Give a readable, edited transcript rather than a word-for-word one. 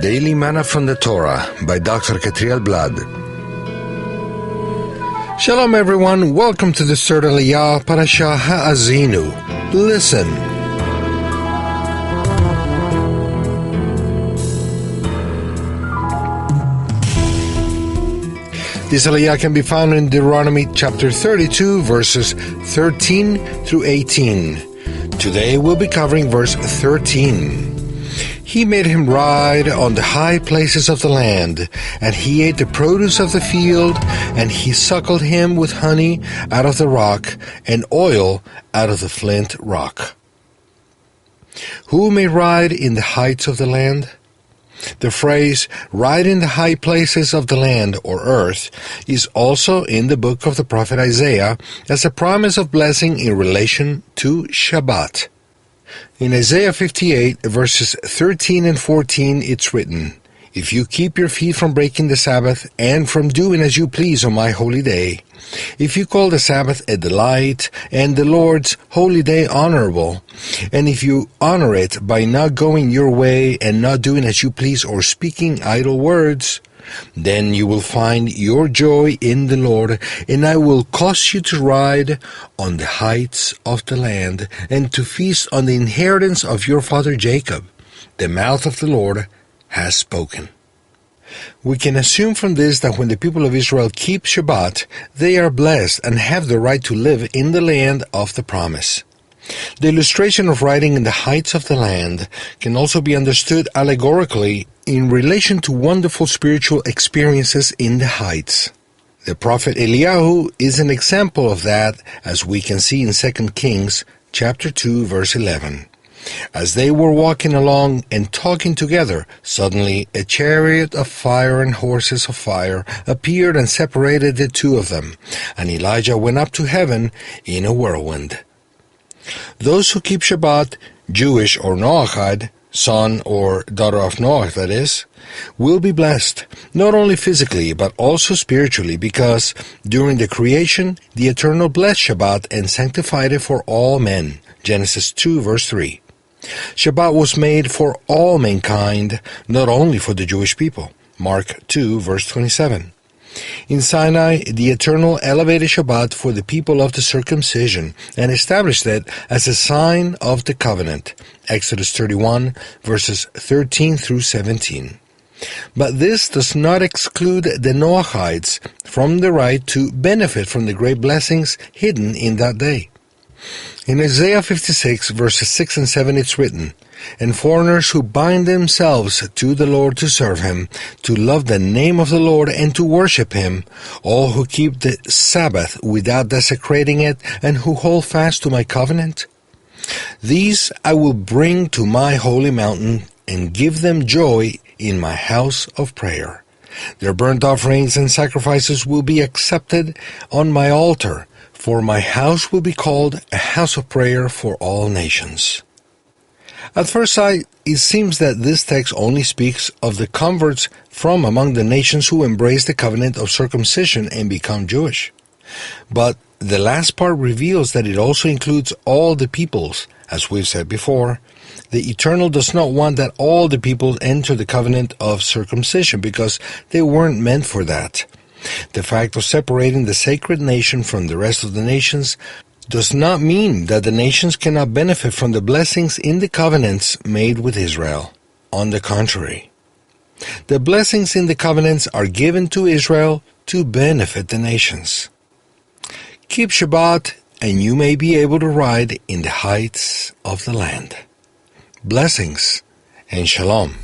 Daily Manna from the Torah by Dr. Ketriel Blad. Shalom everyone, welcome to the Torah Parasha HaAzinu. Listen. This aliyah can be found in Deuteronomy chapter 32, verses 13 through 18. Today we'll be covering verse 13. He made him ride on the high places of the land, and he ate the produce of the field, and he suckled him with honey out of the rock, and oil out of the flint rock. Who may ride in the heights of the land? The phrase, ride in the high places of the land or earth, is also in the book of the prophet Isaiah as a promise of blessing in relation to Shabbat. In Isaiah 58, verses 13 and 14, it's written, "If you keep your feet from breaking the Sabbath, and from doing as you please on my holy day, if you call the Sabbath a delight, and the Lord's holy day honorable, and if you honor it by not going your way, and not doing as you please or speaking idle words, then you will find your joy in the Lord, and I will cause you to ride on the heights of the land, and to feast on the inheritance of your father Jacob. The mouth of the Lord has spoken." We can assume from this that when the people of Israel keep Shabbat, they are blessed and have the right to live in the land of the promise. The illustration of riding in the heights of the land can also be understood allegorically in relation to wonderful spiritual experiences in the heights. The prophet Eliyahu is an example of that, as we can see in 2 Kings chapter 2, verse 11. As they were walking along and talking together, suddenly a chariot of fire and horses of fire appeared and separated the two of them, and Elijah went up to heaven in a whirlwind. Those who keep Shabbat, Jewish or Noahide, son or daughter of Noah that is, will be blessed, not only physically but also spiritually, because during the creation, the Eternal blessed Shabbat and sanctified it for all men. Genesis 2 verse 3. Shabbat was made for all mankind, not only for the Jewish people. Mark 2 verse 27. In Sinai, the Eternal elevated Shabbat for the people of the circumcision and established it as a sign of the covenant. Exodus 31, verses 13 through 17. But this does not exclude the Noahites from the right to benefit from the great blessings hidden in that day. In Isaiah 56, verses 6 and 7, it's written, "And foreigners who bind themselves to the Lord to serve him, to love the name of the Lord and to worship him, all who keep the Sabbath without desecrating it, and who hold fast to my covenant, these I will bring to my holy mountain and give them joy in my house of prayer. Their burnt offerings and sacrifices will be accepted on my altar, for my house will be called a house of prayer for all nations." At first sight, it seems that this text only speaks of the converts from among the nations who embrace the covenant of circumcision and become Jewish. But the last part reveals that it also includes all the peoples. As we've said before, the Eternal does not want that all the peoples enter the covenant of circumcision because they weren't meant for that. The fact of separating the sacred nation from the rest of the nations does not mean that the nations cannot benefit from the blessings in the covenants made with Israel. On the contrary, the blessings in the covenants are given to Israel to benefit the nations. Keep Shabbat, and you may be able to ride in the heights of the land. Blessings and shalom.